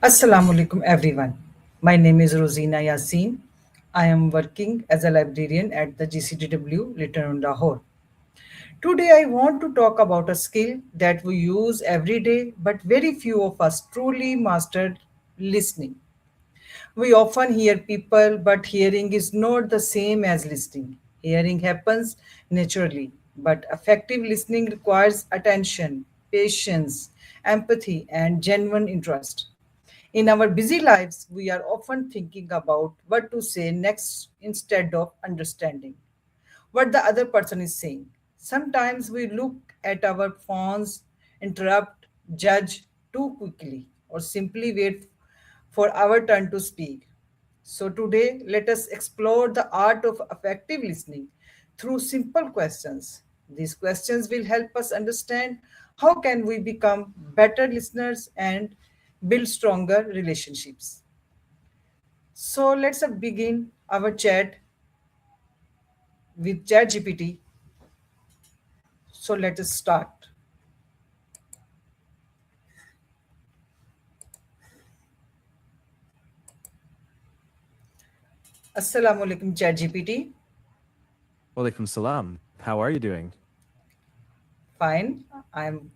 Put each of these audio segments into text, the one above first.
Assalamu alaikum everyone. My name is Rosina Yassin. I am working as a librarian at the GCDW Little Lahore. Today I want to talk about a skill that we use every day but very few of us truly mastered listening. We often hear people, but hearing is not the same as listening. Hearing happens naturally, but effective listening requires attention, patience, empathy, and genuine interest. In our busy lives, we are often thinking about what to say next instead of understanding what the other person is saying. Sometimes we look at our phones, interrupt, judge too quickly, or simply wait for our turn to speak. So today, let us explore the art of effective listening through simple questions. These questions will help us understand how can we become better listeners and build stronger relationships. So let's begin our chat with ChatGPT. So let us start. Assalamu alaikum ChatGPT. Walaikum salam. How are you doing? Fine. I'm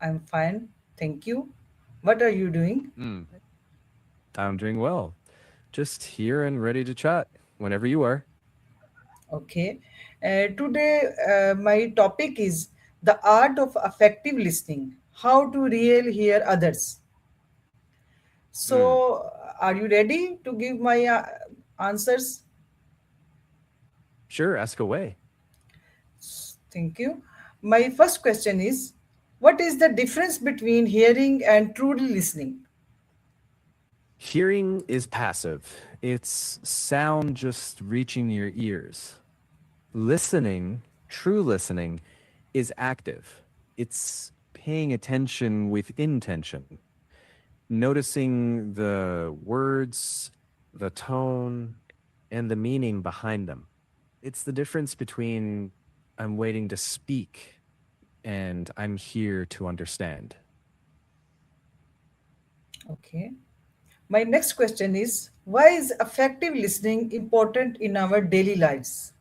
I'm fine. Thank you. What are you doing? Mm, I'm doing well. Just here and ready to chat whenever you are. Okay. Today my topic is the art of effective listening. How to really hear others. Mm, So are you ready to give my answers? sure, ask away. Thank you. My first question is, what is the difference between hearing and truly listening? Hearing is passive, it's sound just reaching your ears. Listening, true listening, is active. It's paying attention with intention, noticing the words, the tone, and the meaning behind them. It's the difference between I'm waiting to speak and I'm here to understand. Okay. My next question is, why is effective listening important in our daily lives?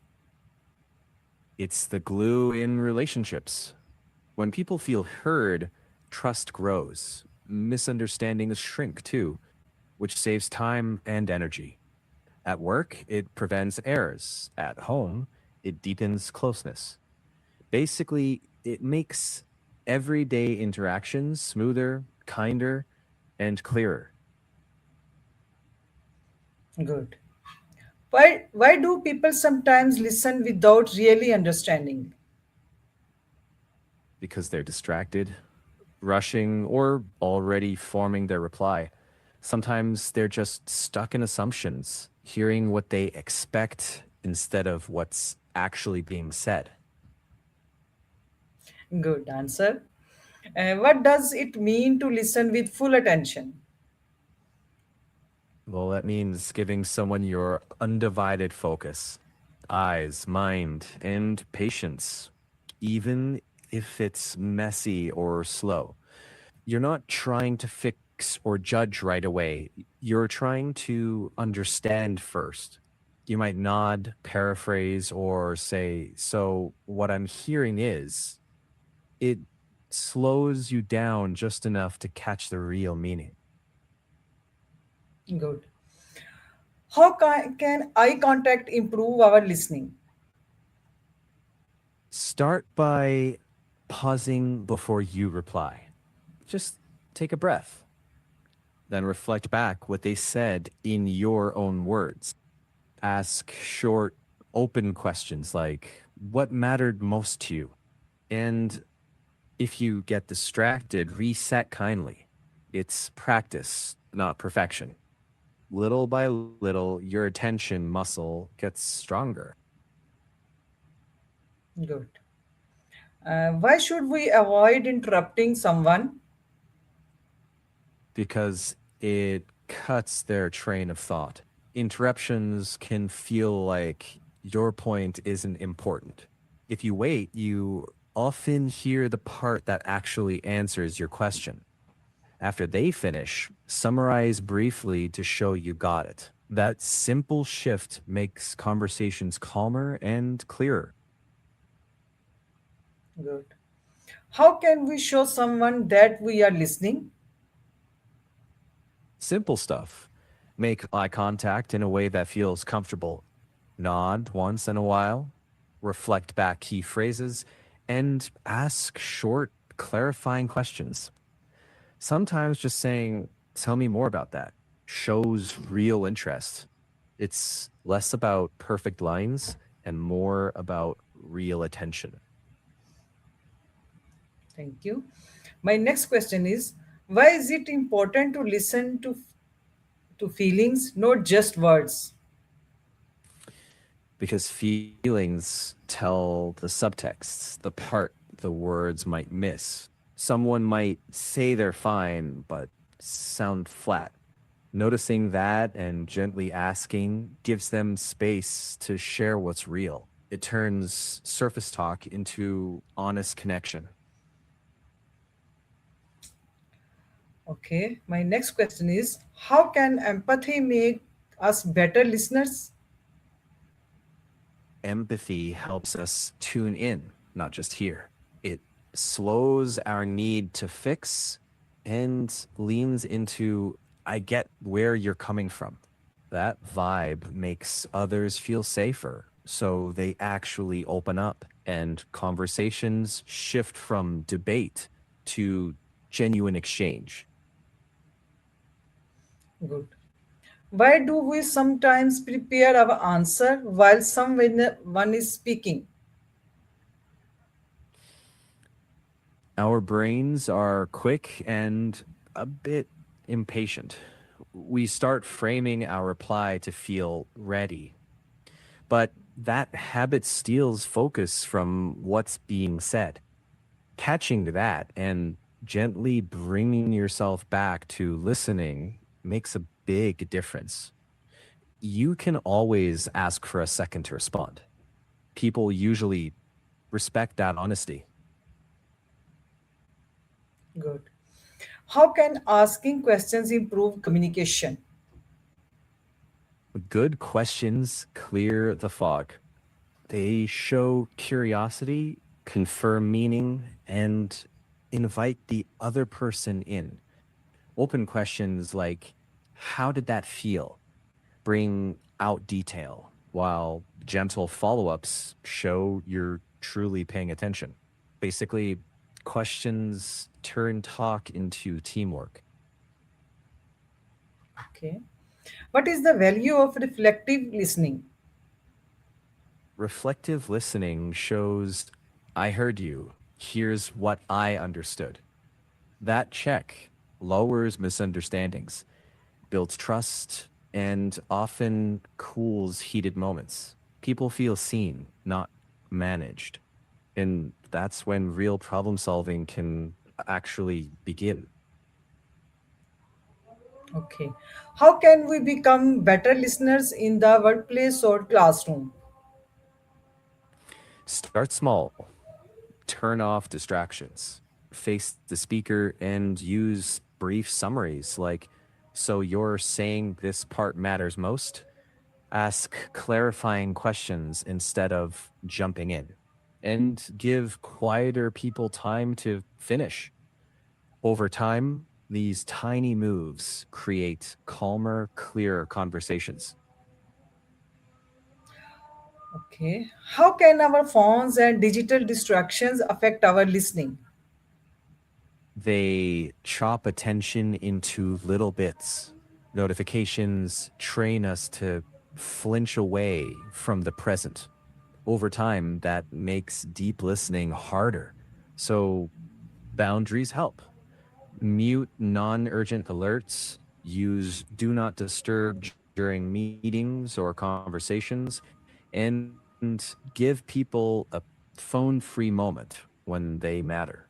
It's the glue in relationships. When people feel heard, trust grows. Misunderstandings shrink too, which saves time and energy. At work, it prevents errors. At home, it deepens closeness. Basically, it makes everyday interactions smoother, kinder, and clearer. Good. Why do people sometimes listen without really understanding? Because they're distracted, rushing, or already forming their reply. Sometimes they're just stuck in assumptions, hearing what they expect instead of what's actually being said. Good answer. What does it mean to listen with full attention? Well, that means giving someone your undivided focus, eyes, mind, and patience, even if it's messy or slow. You're not trying to fix or judge right away. You're trying to understand first. You might nod, paraphrase, or say, "So, what I'm hearing is," it slows you down just enough to catch the real meaning. Good. How can eye contact improve our listening? Start by pausing before you reply. Just take a breath, then reflect back what they said in your own words. Ask short, open questions like, "What mattered most to you?" And if you get distracted, reset kindly. It's practice, not perfection. Little by little, your attention muscle gets stronger Good. Why should we avoid interrupting someone? because it cuts their train of thought. Interruptions can feel like your point isn't important. If you wait, you often hear the part that actually answers your question. After they finish, summarize briefly to show you got it. That simple shift makes conversations calmer and clearer. Good. How can we show someone that we are listening? Simple stuff. Make eye contact in a way that feels comfortable. Nod once in a while, reflect back key phrases, and ask short, clarifying questions. Sometimes just saying, tell me more about that, shows real interest. It's less about perfect lines and more about real attention. Thank you. My next question is, why is it important to listen to feelings, not just words? Because feelings tell the subtexts, the part the words might miss. Someone might say they're fine, but sound flat. Noticing that and gently asking gives them space to share what's real. It turns surface talk into honest connection. Okay, my next question is, how can empathy make us better listeners? Empathy helps us tune in, not just hear. It slows our need to fix and leans into, I get where you're coming from. That vibe makes others feel safer. So they actually open up and conversations shift from debate to genuine exchange. Good. Why do we sometimes prepare our answer while someone is speaking? Our brains are quick and a bit impatient. We start framing our reply to feel ready, but that habit steals focus from what's being said. Catching that and gently bringing yourself back to listening makes a big difference. You can always ask for a second to respond. People usually respect that honesty. Good. How can asking questions improve communication? Good questions clear the fog. They show curiosity, confirm meaning, and invite the other person in. Open questions like, how did that feel? Bring out detail, while gentle follow ups show you're truly paying attention. Basically, questions turn talk into teamwork. Okay. What is the value of reflective listening? Reflective listening shows, I heard you. Here's what I understood. That check lowers misunderstandings, builds trust, and often cools heated moments. People feel seen, not managed. And that's when real problem solving can actually begin. Okay. How can we become better listeners in the workplace or classroom? Start small, turn off distractions, face the speaker, and use brief summaries like, so you're saying this part matters most? Ask clarifying questions instead of jumping in, and give quieter people time to finish. Over time, these tiny moves create calmer, clearer conversations. Okay. How can our phones and digital distractions affect our listening? They chop attention into little bits. Notifications train us to flinch away from the present. Over time, that makes deep listening harder. So, boundaries help. Mute non urgent alerts, use do not disturb during meetings or conversations, and give people a phone free moment when they matter.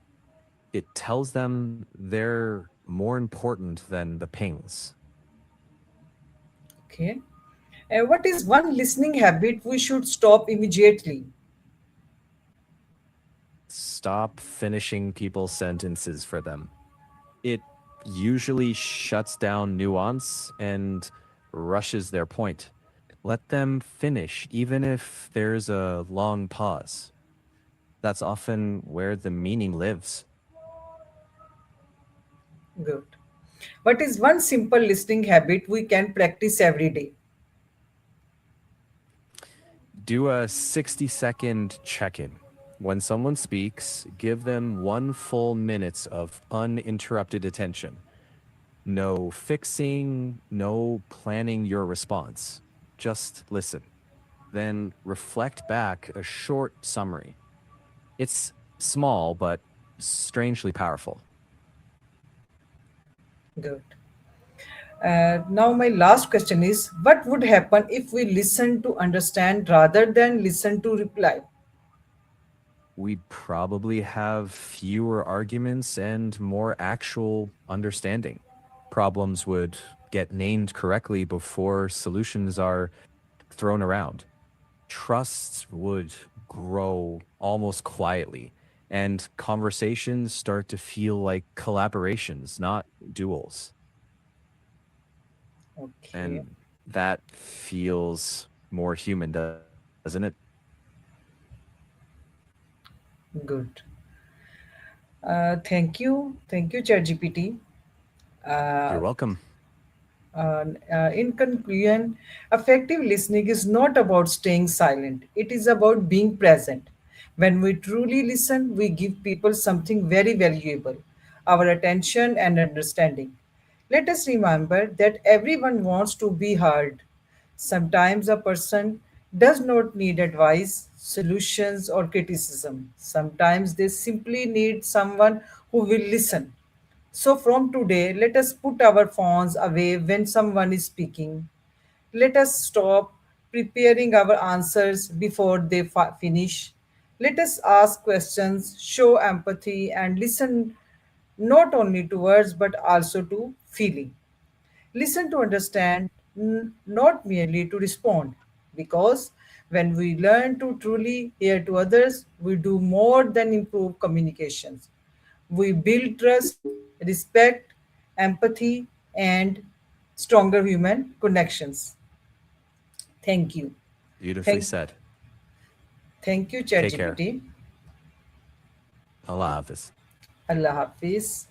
It tells them they're more important than the pings. Okay. What is one listening habit we should stop immediately? Stop finishing people's sentences for them. It usually shuts down nuance and rushes their point. Let them finish, even if there's a long pause. That's often where the meaning lives. Good. What is one simple listening habit we can practice every day? Do a 60-second check in. When someone speaks, give them 1 full minute of uninterrupted attention. No fixing, no planning your response. Just listen. Then reflect back a short summary. It's small, but strangely powerful. Good. Now, my last question is what would happen if we listen to understand rather than listen to reply? We'd probably have fewer arguments and more actual understanding. Problems would get named correctly before solutions are thrown around. Trusts would grow almost quietly, and conversations start to feel like collaborations, not duels. Okay, And that feels more human, doesn't it? good. Thank you, ChatGPT. You're Uh, welcome. in conclusion, effective listening is not about staying silent, it is about being present. When we truly listen, we give people something very valuable, our attention and understanding. Let us remember that everyone wants to be heard. Sometimes a person does not need advice, solutions, or criticism. Sometimes they simply need someone who will listen. So, from today, let us put our phones away when someone is speaking. Let us stop preparing our answers before they finish. Let us ask questions, show empathy, and listen not only to words but also to feeling. Listen to understand, not merely to respond. Because when we learn to truly hear to others, we do more than improve communications. We build trust, respect, empathy, and stronger human connections. Thank you. Beautifully Thank, said. thank you, Take care. ChatGPT. Allah Hafiz. Allah Hafiz.